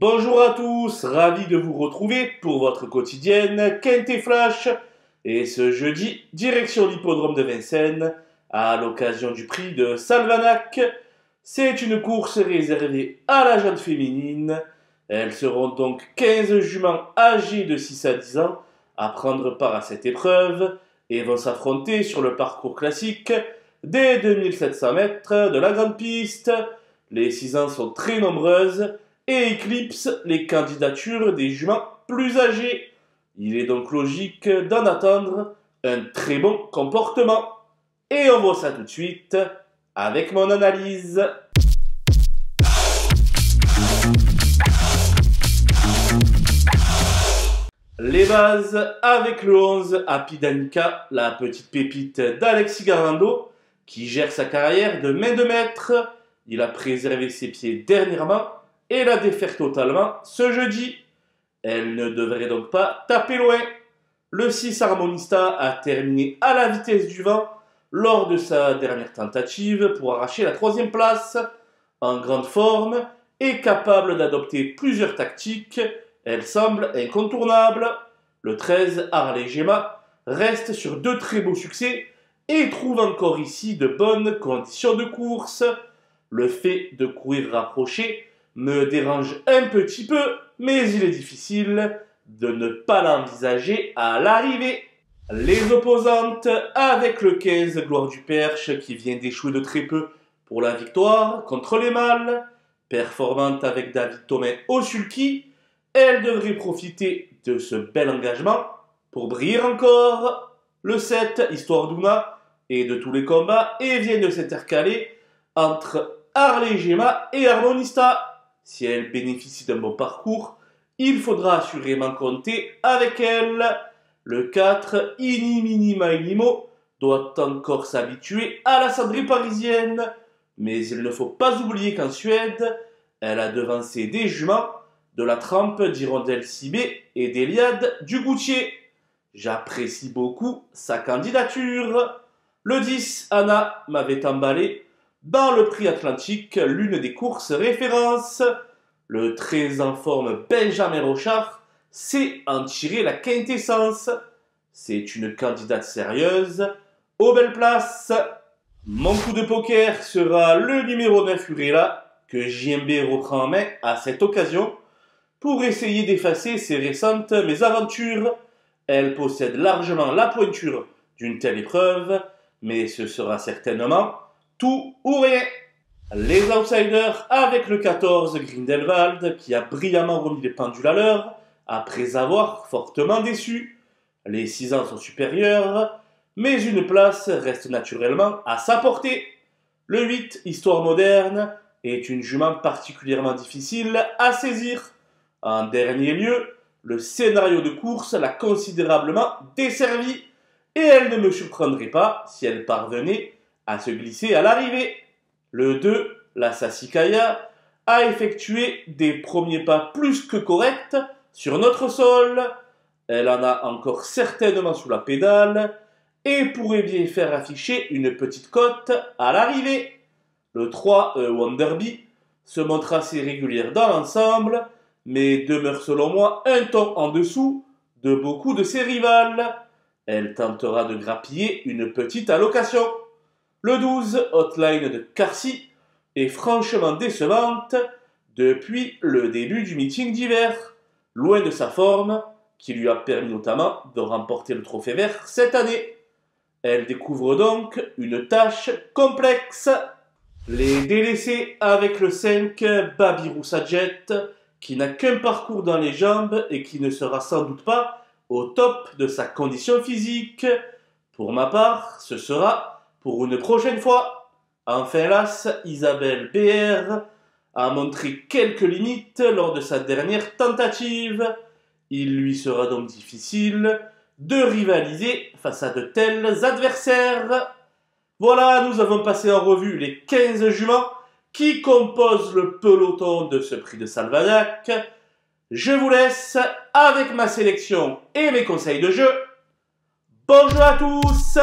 Bonjour à tous, ravi de vous retrouver pour votre quotidienne Quintet Flash. Et ce jeudi, direction l'hippodrome de Vincennes, à l'occasion du prix de Salvanac. C'est une course réservée à la jeune féminine. Elles seront donc 15 juments âgées de 6 à 10 ans à prendre part à cette épreuve et vont s'affronter sur le parcours classique des 2700 mètres de la grande piste. Les 6 ans sont très nombreuses et éclipse les candidatures des juments plus âgés. Il est donc logique d'en attendre un très bon comportement. Et on voit ça tout de suite avec mon analyse. Les bases avec le 11 Happy Danica, la petite pépite d'Alexis Garando, qui gère sa carrière de main de maître. Il a préservé ses pieds dernièrement et la défaire totalement ce jeudi. Elle ne devrait donc pas taper loin. Le 6 Harmonista a terminé à la vitesse du vent lors de sa dernière tentative pour arracher la 3e place. En grande forme et capable d'adopter plusieurs tactiques, elle semble incontournable. Le 13 Harley Gemma reste sur 2 très beaux succès et trouve encore ici de bonnes conditions de course. Le fait de courir rapproché me dérange un petit peu, mais il est difficile de ne pas l'envisager à l'arrivée. Les opposantes avec le 15 Gloire du Perche qui vient d'échouer de très peu pour la victoire contre les mâles. Performante avec David Thomain au sulky, elle devrait profiter de ce bel engagement pour briller encore. Le 7 Histoire d'Una et de tous les combats et vient de s'intercaler entre Harley Gemma et Harmonista. Si elle bénéficie d'un bon parcours, il faudra assurément compter avec elle. Le 4, Ini Mini Mainimo, doit encore s'habituer à la cendrée parisienne. Mais il ne faut pas oublier qu'en Suède, elle a devancé des juments de la trempe d'Hirondelle Cibé et d'Eliade du Goutier. J'apprécie beaucoup sa candidature. Le 10, Anna m'avait emballé dans le prix Atlantique, l'une des courses références. Le très en forme Benjamin Rochard sait en tirer la quintessence. C'est une candidate sérieuse aux belles places. Mon coup de poker sera le numéro 9 Urela que JMB reprend en main à cette occasion pour essayer d'effacer ses récentes mésaventures. Elle possède largement la pointure d'une telle épreuve, mais ce sera certainement tout ou rien. Les outsiders avec le 14 Grindelwald qui a brillamment remis les pendules à l'heure après avoir fortement déçu. Les 6 ans sont supérieurs, mais une place reste naturellement à sa portée. Le 8 Histoire moderne est une jument particulièrement difficile à saisir. En dernier lieu, le scénario de course l'a considérablement desservie et elle ne me surprendrait pas si elle parvenait à se glisser à l'arrivée. Le 2, la Sassicaia, a effectué des premiers pas plus que corrects sur notre sol. Elle en a encore certainement sous la pédale et pourrait bien faire afficher une petite cote à l'arrivée. Le 3, Wonderby, se montre assez régulière dans l'ensemble, mais demeure selon moi un ton en dessous de beaucoup de ses rivales. Elle tentera de grappiller une petite allocation. Le 12, Hotline de Carcy, est franchement décevante depuis le début du meeting d'hiver, loin de sa forme qui lui a permis notamment de remporter le trophée vert cette année. Elle découvre donc une tâche complexe. Les délaissés avec le 5, Babiru Sajet, qui n'a qu'un parcours dans les jambes et qui ne sera sans doute pas au top de sa condition physique. Pour ma part, ce sera pour une prochaine fois. Enfin l'As, Isabelle BR, a montré quelques limites lors de sa dernière tentative. Il lui sera donc difficile de rivaliser face à de tels adversaires. Voilà, nous avons passé en revue les 15 juments qui composent le peloton de ce prix de Salvanac. Je vous laisse avec ma sélection et mes conseils de jeu. Bonjour à tous!